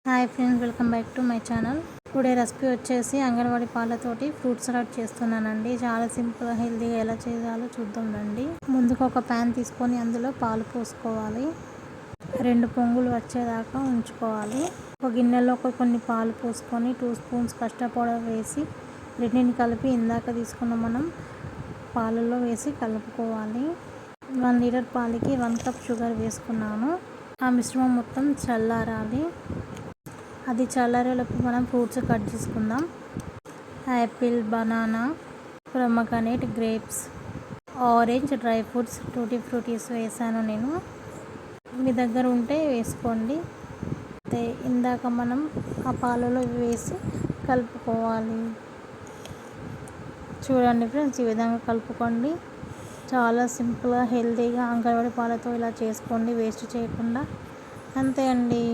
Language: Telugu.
Hi friends, welcome back to my channel. Today recipe వచ్చేసి అంగన్వాడీ పాలతోటి ఫ్రూట్ సలాడ్ చేస్తున్నానండి. చాలా సింపుల్గా హెల్తీగా ఎలా చేయాలో చూద్దాం రండి. ముందుగా ఒక ప్యాన్ తీసుకొని అందులో పాలు పోసుకోవాలి. 2 పొంగులు వచ్చేదాకా ఉంచుకోవాలి. ఒక గిన్నెలో కొన్ని పాలు పోసుకొని 2 స్పూన్స్ కస్టర్డ్ పౌడర్ వేసి రెండింటిని కలిపి ఇందాక తీసుకున్న మనం పాలల్లో వేసి కలుపుకోవాలి. 1 లీటర్ పాలకి 1 కప్ షుగర్ వేసుకున్నాను. ఆ మిశ్రమం మొత్తం చల్లారాలి. అది చల్లారేలోపు మనం ఫ్రూట్స్ కట్ చేసుకుందాం. Apple, banana, pomegranate, grapes, orange, dry fruits, tutti fruttis వేసాను నేను. మీ దగ్గర ఉంటే వేసుకోండి. ఇందాక మనం ఆ పాలలో వేసి కలుపుకోవాలి. చూడండి ఫ్రెండ్స్, ఈ విధంగా కలుపుకోండి. చాలా సింపుల్గా హెల్తీగా అంగన్వాడీ పాలతో ఇలా చేసుకోండి, వేస్ట్ చేయకుండా. అంతే అండి.